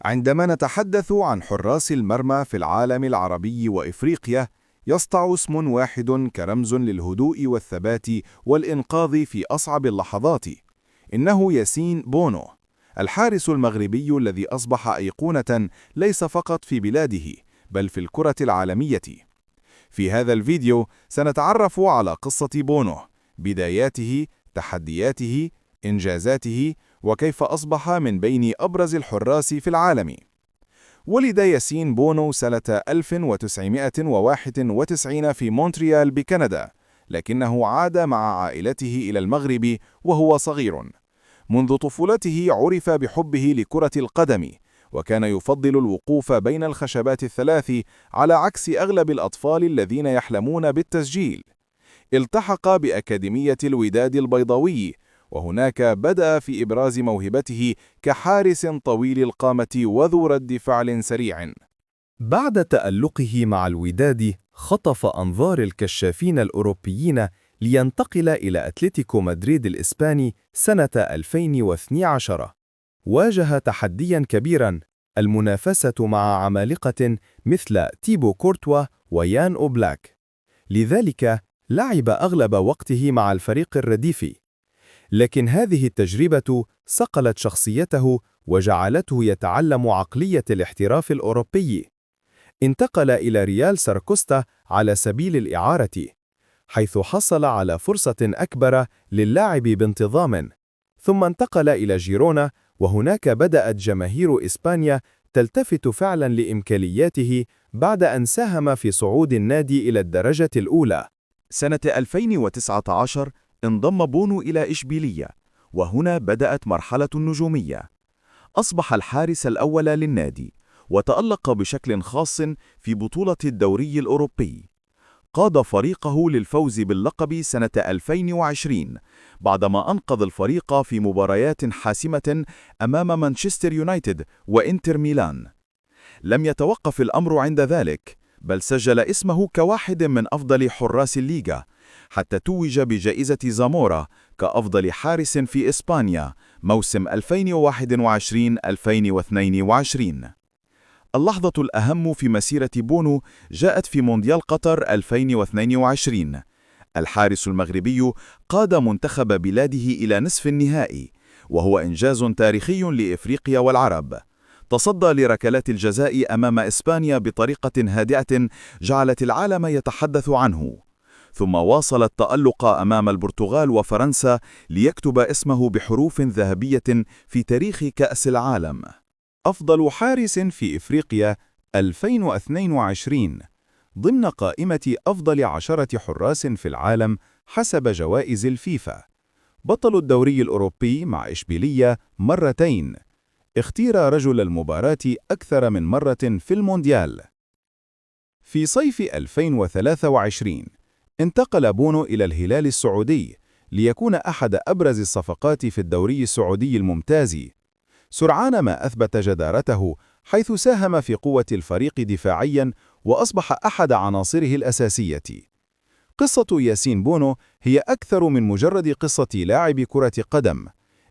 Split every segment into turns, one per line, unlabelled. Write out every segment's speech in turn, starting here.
عندما نتحدث عن حراس المرمى في العالم العربي وإفريقيا، يسطع اسم واحد كرمز للهدوء والثبات والإنقاذ في أصعب اللحظات. إنه ياسين بونو، الحارس المغربي الذي أصبح أيقونة ليس فقط في بلاده بل في الكرة العالمية. في هذا الفيديو سنتعرف على قصة بونو، بداياته، تحدياته، إنجازاته، وكيف أصبح من بين أبرز الحراس في العالم. ولد ياسين بونو سنة 1991 في مونتريال بكندا، لكنه عاد مع عائلته إلى المغرب وهو صغير. منذ طفولته عرف بحبه لكرة القدم، وكان يفضل الوقوف بين الخشبات الثلاث على عكس أغلب الأطفال الذين يحلمون بالتسجيل. التحق بأكاديمية الوداد البيضاوي، وهناك بدأ في إبراز موهبته كحارس طويل القامة وذو رد فعل سريع.
بعد تألقه مع الوداد، خطف أنظار الكشافين الأوروبيين لينتقل إلى أتلتيكو مدريد الإسباني سنة 2012. واجه تحدياً كبيراً، المنافسة مع عمالقة مثل تيبو كورتوا ويان أوبلاك. لذلك لعب أغلب وقته مع الفريق الرديفي. لكن هذه التجربة صقلت شخصيته وجعلته يتعلم عقلية الاحتراف الأوروبي. انتقل إلى ريال ساراكوستا على سبيل الإعارة، حيث حصل على فرصة أكبر للعب بانتظام. ثم انتقل إلى جيرونا، وهناك بدأت جماهير إسبانيا تلتفت فعلا لإمكانياته بعد أن ساهم في صعود النادي إلى الدرجة الأولى.
سنة 2019 انضم بونو إلى إشبيلية، وهنا بدأت مرحلة النجومية. أصبح الحارس الأول للنادي، وتألق بشكل خاص في بطولة الدوري الأوروبي. قاد فريقه للفوز باللقب سنة 2020 بعدما أنقذ الفريق في مباريات حاسمة أمام مانشستر يونايتد وإنتر ميلان. لم يتوقف الأمر عند ذلك، بل سجل اسمه كواحد من أفضل حراس الليغا، حتى توج بجائزة زامورا كأفضل حارس في إسبانيا موسم 2021-2022. اللحظة الأهم في مسيرة بونو جاءت في مونديال قطر 2022. الحارس المغربي قاد منتخب بلاده إلى نصف النهائي، وهو إنجاز تاريخي لإفريقيا والعرب. تصدى لركلات الجزاء أمام إسبانيا بطريقة هادئة جعلت العالم يتحدث عنه، ثم واصل التألق أمام البرتغال وفرنسا ليكتب اسمه بحروف ذهبية في تاريخ كأس العالم.
أفضل حارس في إفريقيا 2022 ضمن قائمة أفضل 10 حراس في العالم حسب جوائز الفيفا. بطل الدوري الأوروبي مع إشبيلية مرتين. اختير رجل المباراة أكثر من مرة في المونديال. في صيف 2023 انتقل بونو إلى الهلال السعودي ليكون أحد أبرز الصفقات في الدوري السعودي الممتاز، سرعان ما أثبت جدارته، حيث ساهم في قوة الفريق دفاعياً وأصبح أحد عناصره الأساسية. قصة ياسين بونو هي أكثر من مجرد قصة لاعب كرة قدم،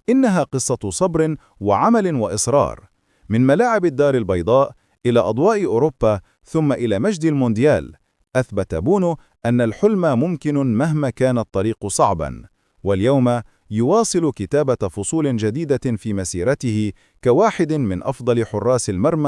إنها قصة صبر وعمل وإصرار. من ملاعب الدار البيضاء إلى أضواء أوروبا ثم إلى مجد المونديال، أثبت بونو أن الحلم ممكن مهما كان الطريق صعباً. واليوم يواصل كتابة فصول جديدة في مسيرته كواحد من أفضل حراس المرمى